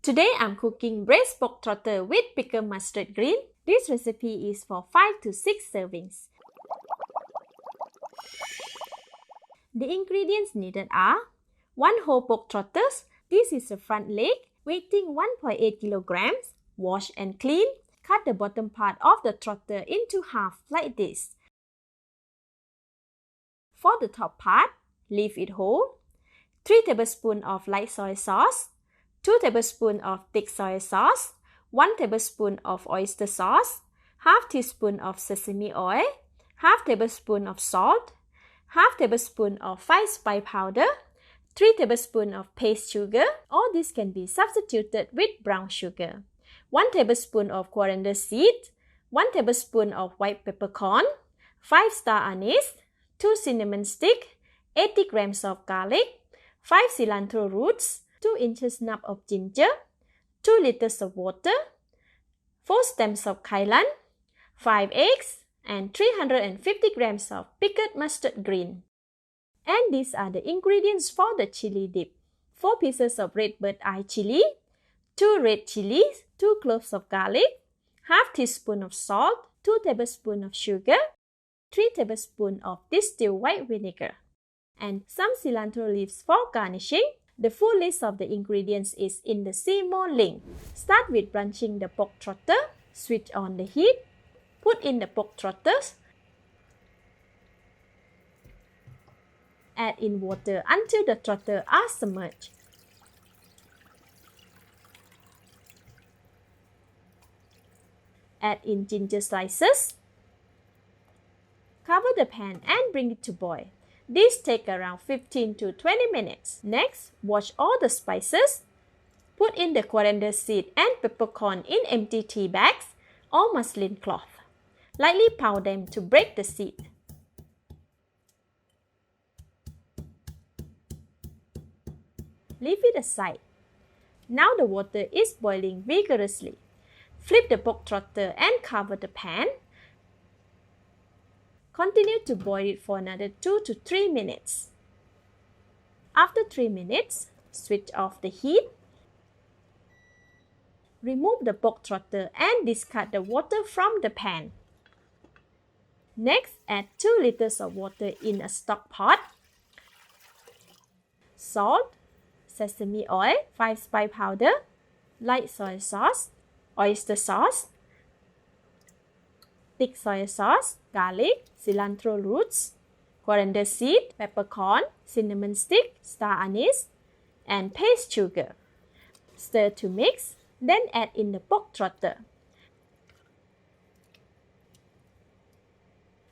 Today I'm cooking braised pork trotter with pickled mustard green. This recipe is for 5 to 6 servings. The ingredients needed are 1 whole pork trotters. This is the front leg, weighing 1.8 kilograms. Wash and clean. Cut the bottom part of the trotter into half like this. For the top part, leave it whole. 3 tablespoons of light soy sauce, 2 tablespoons of thick soy sauce, 1 tablespoon of oyster sauce, half teaspoon of sesame oil, half tablespoon of salt, half tablespoon of fine spice powder, 3 tablespoons of paste sugar. All this can be substituted with brown sugar. 1 tablespoon of coriander seed, 1 tablespoon of white peppercorn, 5 star anise, 2 cinnamon sticks, 80 grams of garlic, 5 cilantro roots, 2 inches snap of ginger, 2 liters of water, 4 stems of kailan, 5 eggs, and 350 grams of pickled mustard green. And these are the ingredients for the chili dip. 4 pieces of red bird eye chili, 2 red chilies, 2 cloves of garlic, half teaspoon of salt, 2 tablespoons of sugar, 3 tablespoons of distilled white vinegar, and some cilantro leaves for garnishing. The full list of the ingredients is in the See More link. Start with blanching the pork trotter. Switch on the heat. Put in the pork trotters. Add in water until the trotter are submerged. Add in ginger slices. Cover the pan and bring it to boil. This takes around 15 to 20 minutes. Next, wash all the spices. Put in the coriander seed and peppercorn in empty tea bags or muslin cloth. Lightly pound them to break the seed. Leave it aside. Now the water is boiling vigorously. Flip the pork trotter and cover the pan. Continue to boil it for another 2 to 3 minutes. After 3 minutes, switch off the heat. Remove the pork trotter and discard the water from the pan. Next, add 2 liters of water in a stock pot. Salt, sesame oil, 5 spice powder, light soy sauce, oyster sauce, thick soy sauce, garlic, cilantro roots, coriander seed, peppercorn, cinnamon stick, star anise, and paste sugar. Stir to mix, then add in the pork trotter.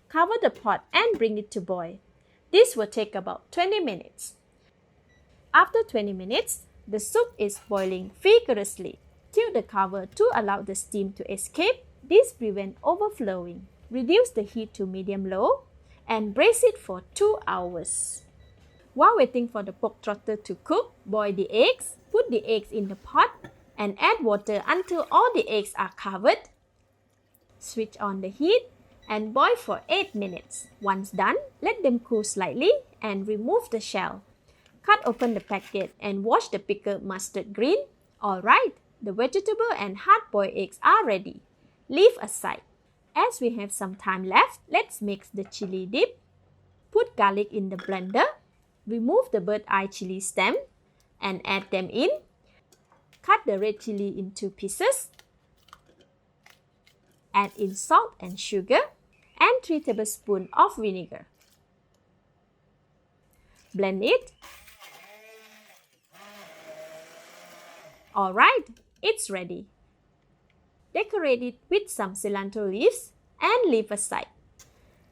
Cover the pot and bring it to boil. This will take about 20 minutes. After 20 minutes, the soup is boiling vigorously. Tilt the cover to allow the steam to escape. This prevents overflowing. Reduce the heat to medium-low and braise it for 2 hours. While waiting for the pork trotter to cook, boil the eggs. Put the eggs in the pot and add water until all the eggs are covered. Switch on the heat and boil for 8 minutes. Once done, let them cool slightly and remove the shell. Cut open the packet and wash the pickled mustard green. Alright, the vegetable and hard-boiled eggs are ready. Leave aside. As we have some time left, let's mix the chili dip. Put garlic in the blender. Remove the bird eye chili stem and add them in. Cut the red chili into pieces. Add in salt and sugar and 3 tablespoons of vinegar. Blend it. Alright, it's ready. Decorate it with some cilantro leaves and leave aside.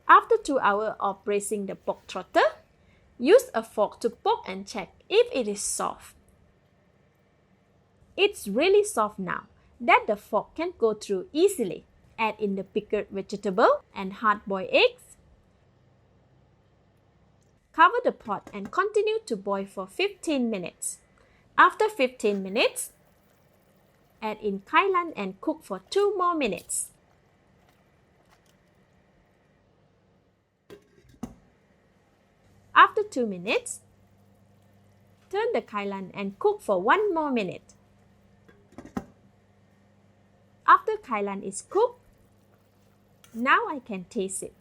After 2 hours of braising the pork trotter, use a fork to poke and check if it is soft. It's really soft now that the fork can go through easily. Add in the pickled vegetable and hard-boiled eggs. Cover the pot and continue to boil for 15 minutes. After 15 minutes, add in kailan and cook for 2 more minutes. After 2 minutes, turn the kailan and cook for 1 more minute. After kailan is cooked, now I can taste it.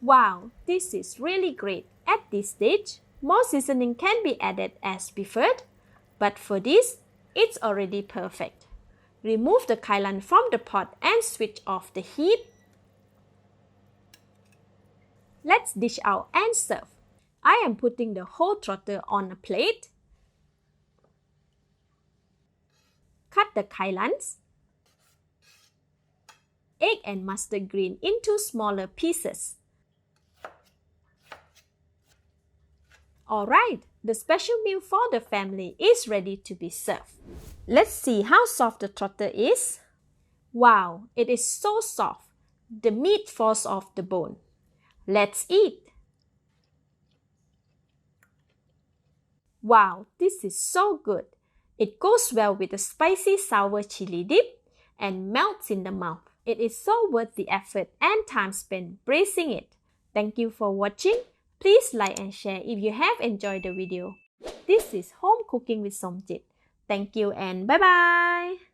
Wow, this is really great. At this stage, more seasoning can be added as preferred, but for this, it's already perfect. Remove the kailan from the pot and switch off the heat. Let's dish out and serve. I am putting the whole trotter on a plate. Cut the kailans, egg and mustard green into smaller pieces. Alright, the special meal for the family is ready to be served. Let's see how soft the trotter is. Wow, it is so soft. The meat falls off the bone. Let's eat. Wow, this is so good. It goes well with the spicy sour chili dip and melts in the mouth. It is so worth the effort and time spent braising it. Thank you for watching. Please like and share if you have enjoyed the video. This is Home Cooking with Somjit. Thank you and bye-bye!